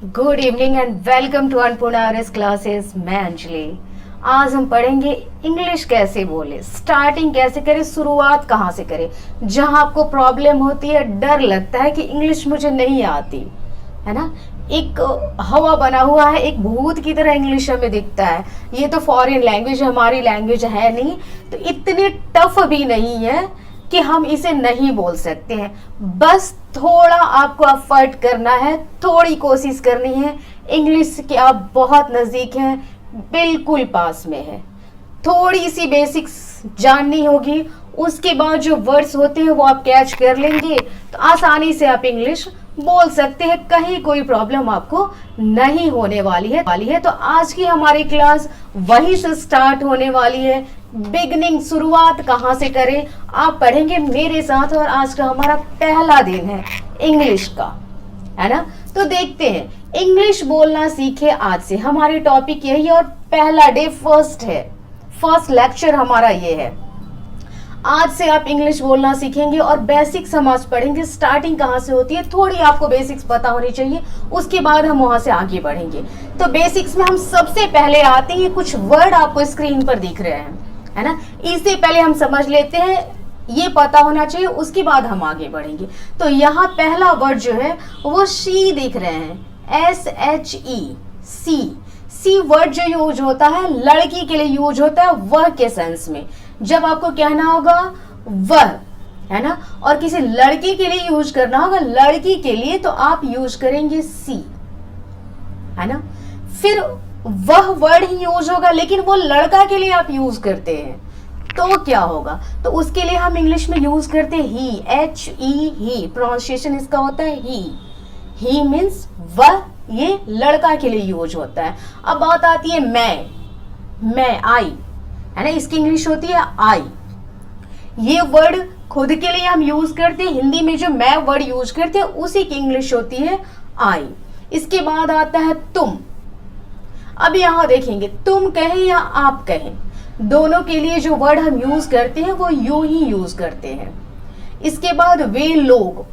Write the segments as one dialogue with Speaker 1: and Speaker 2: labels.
Speaker 1: Good evening and welcome to Annapurna RS classes. मैं अंजलि। आज हम पढ़ेंगे इंग्लिश कैसे बोले, स्टार्टिंग कैसे करें, शुरुआत कहाँ से करें। जहाँ आपको प्रॉब्लम होती है, डर लगता है कि इंग्लिश मुझे नहीं आती, है ना, एक हवा बना हुआ है, एक भूत की तरह इंग्लिश हमें दिखता है। ये तो फॉरेन लैंग्वेज, हमारी लैंग्वेज है नहीं, तो इतनी टफ भी नहीं है कि हम इसे नहीं बोल सकते हैं। बस थोड़ा आपको एफर्ट करना है, थोड़ी कोशिश करनी है। इंग्लिश के आप बहुत नज़दीक हैं, बिल्कुल पास में है। थोड़ी सी बेसिक्स जाननी होगी, उसके बाद जो वर्ड्स होते हैं वो आप कैच कर लेंगे तो आसानी से आप इंग्लिश बोल सकते हैं। कहीं कोई प्रॉब्लम आपको नहीं होने वाली है। तो आज की हमारी क्लास वहीं से स्टार्ट होने वाली है। बिगनिंग, शुरुआत कहाँ से करें, आप पढ़ेंगे मेरे साथ। और आज का हमारा पहला दिन है इंग्लिश का, है ना। तो देखते हैं, इंग्लिश बोलना सीखे आज से, हमारी टॉपिक यही है और पहला डे फर्स्ट है, फर्स्ट लेक्चर हमारा ये है। आज से आप इंग्लिश बोलना सीखेंगे और बेसिक्स हम आज पढ़ेंगे। स्टार्टिंग कहाँ से होती है, थोड़ी आपको बेसिक्स पता होनी चाहिए, उसके बाद हम वहां से आगे बढ़ेंगे। तो बेसिक्स में हम सबसे पहले आते हैं, कुछ वर्ड आपको स्क्रीन पर दिख रहे हैं, है ना। इससे पहले हम समझ लेते हैं, ये पता होना चाहिए, उसके बाद हम आगे बढ़ेंगे। तो यहाँ पहला वर्ड जो है वो शी दिख रहे हैं, SHE, सी वर्ड जो यूज होता है लड़की के लिए यूज होता है, वह के सेंस में। जब आपको कहना होगा वह, है ना, और किसी लड़की के लिए यूज करना होगा, लड़की के लिए, तो आप यूज करेंगे सी, है ना। फिर वह वर्ड ही यूज होगा, लेकिन वो लड़का के लिए आप यूज करते हैं तो क्या होगा, तो उसके लिए हम इंग्लिश में यूज करते हैं ही, HE, प्रोनाउंसिएशन इसका होता है ही मीन्स वह, ये लड़का के लिए यूज होता है। अब बात आती है मैं, आई, है ना, इसकी इंग्लिश होती है आई। ये वर्ड खुद के लिए हम यूज करते हैं, हिंदी में जो मैं वर्ड यूज करते हैं उसी की इंग्लिश होती है आई। इसके बाद आता है तुम। अब यहां देखेंगे, तुम कहें या आप कहें, दोनों के लिए जो वर्ड हम यूज करते हैं वो यूं ही यूज करते हैं। इसके बाद वे लोग,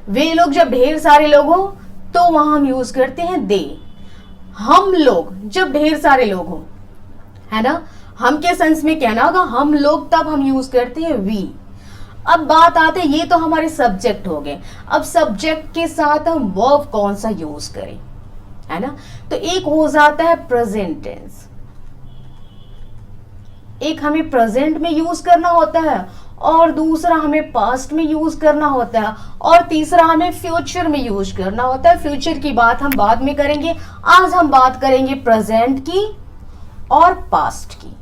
Speaker 1: वे लोग जब ढेर सारे लोग हो तो वहां हम यूज करते हैं दे। हम लोग जब ढेर सारे लोग हो, है ना, हम के सेंस में कहना होगा हम लोग, तब हम यूज करते हैं वी। अब बात आते हैं, ये तो हमारे सब्जेक्ट हो गए। अब सब्जेक्ट के साथ हम वर्ब कौन सा यूज करें, है ना। तो एक हो जाता है प्रेजेंट टेंस, एक हमें प्रेजेंट में यूज करना होता है और दूसरा हमें पास्ट में यूज करना होता है और तीसरा हमें फ्यूचर में यूज करना होता है। फ्यूचर की बात हम बाद में करेंगे, आज हम बात करेंगे प्रेजेंट की और पास्ट की,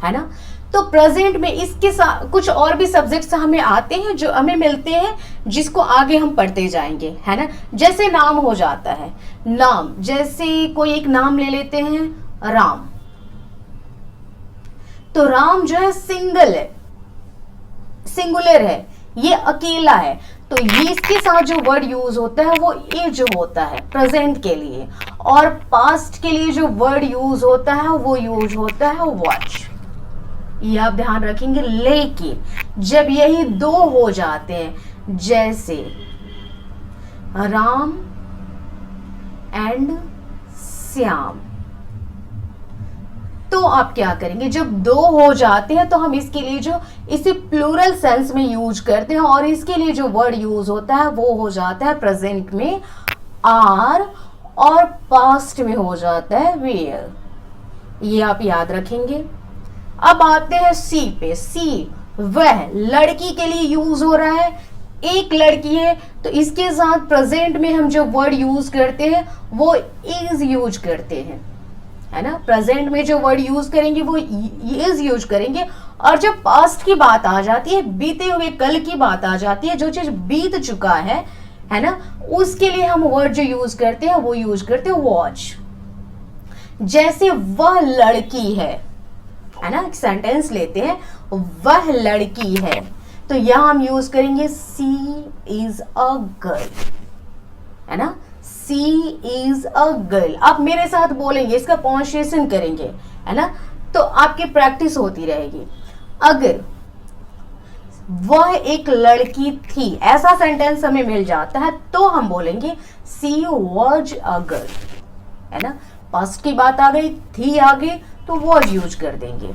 Speaker 1: है ना। तो प्रेजेंट में इसके साथ कुछ और भी सब्जेक्ट्स हमें आते हैं जो हमें मिलते हैं, जिसको आगे हम पढ़ते जाएंगे, है ना। जैसे नाम हो जाता है, नाम, जैसे कोई एक नाम ले लेते हैं राम, तो राम जो है सिंगल है, सिंगुलर है, ये अकेला है, तो ये इसके साथ जो वर्ड यूज होता है वो ए जो होता है प्रेजेंट के लिए, और पास्ट के लिए जो वर्ड यूज होता है वो यूज होता है वॉच। ये आप ध्यान रखेंगे। लेकिन जब यही दो हो जाते हैं, जैसे राम एंड श्याम, तो आप क्या करेंगे, जब दो हो जाते हैं तो हम इसके लिए जो इसे प्लूरल सेंस में यूज करते हैं और इसके लिए जो वर्ड यूज होता है वो हो जाता है प्रेजेंट में आर और पास्ट में हो जाता है वेयर। ये आप याद रखेंगे। अब आते हैं सी पे। सी वह लड़की के लिए यूज हो रहा है, एक लड़की है, तो इसके साथ प्रेजेंट में हम जो वर्ड यूज करते हैं वो इज यूज करते हैं, है ना। प्रेजेंट में जो वर्ड यूज करेंगे वो इज यूज करेंगे, और जब पास्ट की बात आ जाती है, बीते हुए कल की बात आ जाती है, जो चीज बीत चुका है ना, उसके लिए हम वर्ड जो यूज करते हैं वो यूज करते हैं वॉच। जैसे वह लड़की है ना, एक सेंटेंस लेते हैं, वह लड़की है, तो यहां हम यूज करेंगे सी इज अ गर्ल, है ना। सी इज अ गर्ल। आप मेरे साथ बोलेंगे, इसका प्रोनाउंसिएशन करेंगे, है ना, तो आपकी प्रैक्टिस होती रहेगी। अगर वह एक लड़की थी, ऐसा सेंटेंस हमें मिल जाता है तो हम बोलेंगे सी वॉज अ गर्ल, है ना। पास्ट की बात आ गई, थी आ गई तो वॉज यूज कर देंगे।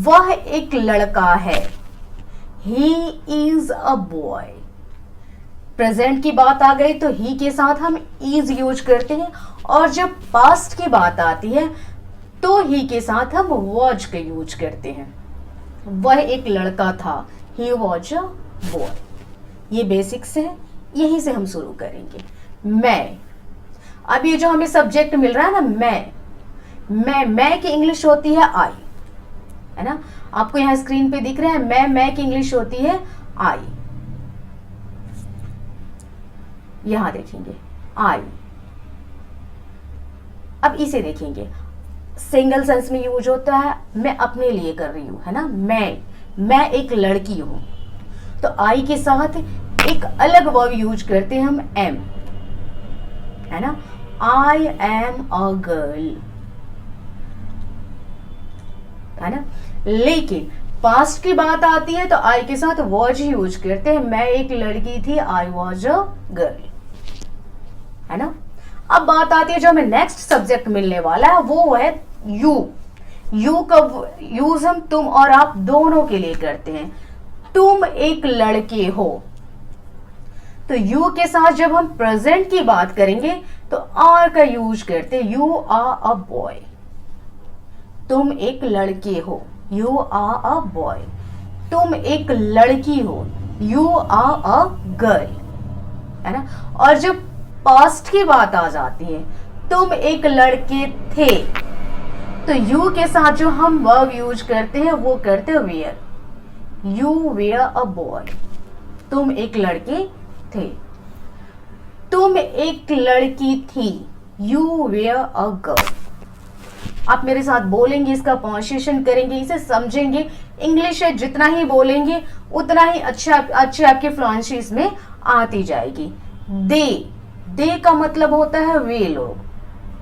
Speaker 1: वह एक लड़का है, he is a boy. Present की बात आ गई तो ही के साथ हम इज यूज करते हैं, और जब पास्ट की बात आती है तो ही के साथ हम वॉज का यूज करते हैं। वह एक लड़का था, ही वॉज अ बॉय। ये बेसिक्स है, यहीं से हम शुरू करेंगे। मैं, अब ये जो हमें सब्जेक्ट मिल रहा है ना, मैं की इंग्लिश होती है आई, है ना। आपको यहां स्क्रीन पे दिख रहा है मैं की इंग्लिश होती है आई। यहां देखेंगे आई। अब इसे देखेंगे, सिंगल सेंस में यूज होता है, मैं अपने लिए कर रही हूं, है ना। मैं एक लड़की हूं, तो आई के साथ एक अलग वर्ब यूज करते हैं हम, एम, है ना। आई एम अ गर्ल, है ना। लेकिन पास्ट की बात आती है तो आई के साथ वॉज यूज करते हैं। मैं एक लड़की थी, आई वॉज अ गर्ल, है ना। अब बात आती है जो हमें नेक्स्ट सब्जेक्ट मिलने वाला है, वो है यू का यूज हम तुम और आप दोनों के लिए करते हैं। तुम एक लड़के हो, तो यू के साथ जब हम प्रेजेंट की बात करेंगे तो आर का यूज करते हैं, यू आर अ बॉय। तुम एक लड़के हो, यू आर अ बॉय। तुम एक लड़की हो, यू आर अ गर्ल, है ना। और जब पास्ट की बात आ जाती है, तुम एक लड़के थे, तो यू के साथ जो हम वर्ब यूज करते हैं वो करते हैं were. You were a boy, तुम एक लड़के थे। तुम एक लड़की थी, यू वेयर अ गर्ल। आप मेरे साथ बोलेंगे, इसका प्रोनाउंसिएशन करेंगे, इसे समझेंगे। इंग्लिश है, जितना ही बोलेंगे उतना ही अच्छे आपके फ्लुएंसी इसमें आती जाएगी। दे का मतलब होता है वे लोग,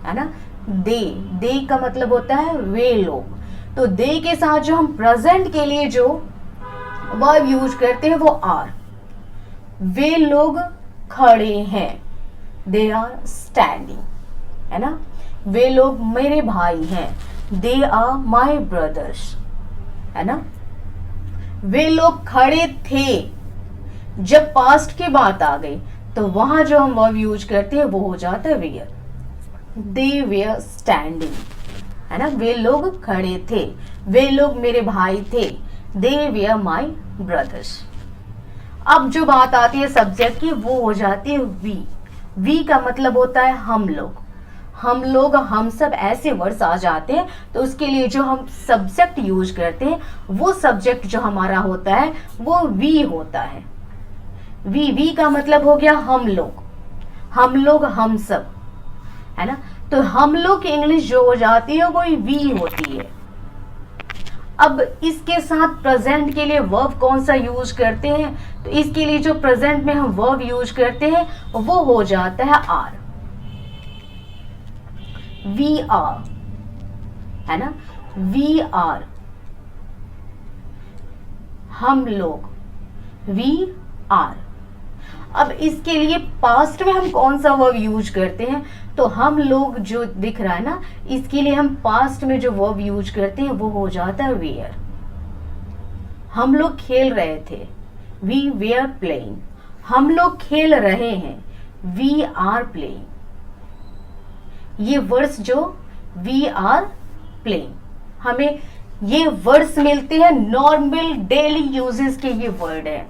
Speaker 1: है ना। दे का मतलब होता है वे लोग। तो दे के साथ जो हम प्रेजेंट के लिए जो वर्ब यूज करते हैं वो आर। वे लोग खड़े हैं, दे आर स्टैंडिंग, है ना। वे लोग मेरे भाई हैं, दे आर माई ब्रदर्स, है ना। वे लोग खड़े थे, जब पास्ट की बात आ गई तो वहां जो हम वर्ब यूज करते हैं वो हो जाता है वेयर। दे वेयर स्टैंडिंग, है ना। वे लोग खड़े थे, वे लोग मेरे भाई थे, दे वेयर माई ब्रदर्स। अब जो बात आती है सब्जेक्ट की वो हो जाती है वी का मतलब होता है हम लोग, हम सब, ऐसे वर्ड्स आ जाते हैं तो उसके लिए जो हम सब्जेक्ट यूज करते हैं वो सब्जेक्ट जो हमारा होता है वो वी होता है। वी का मतलब हो गया हम लोग, हम सब, है ना। तो हम लोग की इंग्लिश जो हो जाती है वो वी होती है। अब इसके साथ प्रेजेंट के लिए वर्ब कौन सा यूज करते हैं, तो इसके लिए जो प्रेजेंट में हम वर्ब यूज करते हैं वो हो जाता है आर। वी आर, है ना। वी आर, हम लोग, वी आर। अब इसके लिए पास्ट में हम कौन सा वर्ब यूज करते हैं, तो हम लोग जो दिख रहा है ना, इसके लिए हम पास्ट में जो वर्ब यूज करते हैं वो हो जाता है वेयर। हम लोग खेल रहे थे, वी वेयर प्लेइंग। हम लोग खेल रहे हैं, वी आर प्लेइंग। ये वर्ड्स जो वी आर प्लेइंग, हमें ये वर्ड्स मिलते हैं नॉर्मल डेली यूजेस के। ये वर्ड है,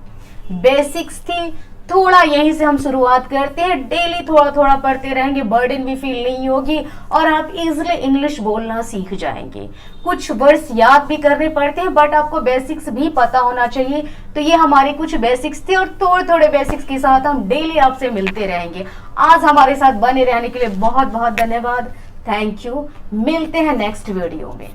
Speaker 1: बेसिक्स थी, थोड़ा यहीं से हम शुरुआत करते हैं। डेली थोड़ा थोड़ा पढ़ते रहेंगे, बर्डन भी फील नहीं होगी और आप इजीली इंग्लिश बोलना सीख जाएंगे। कुछ वर्ड्स याद भी करने पड़ते हैं बट आपको बेसिक्स भी पता होना चाहिए। तो ये हमारे कुछ बेसिक्स थे और थोड़े थोड़े बेसिक्स के साथ हम डेली आपसे मिलते रहेंगे। आज हमारे साथ बने रहने के लिए बहुत बहुत धन्यवाद। Thank you. मिलते हैं नेक्स्ट वीडियो में।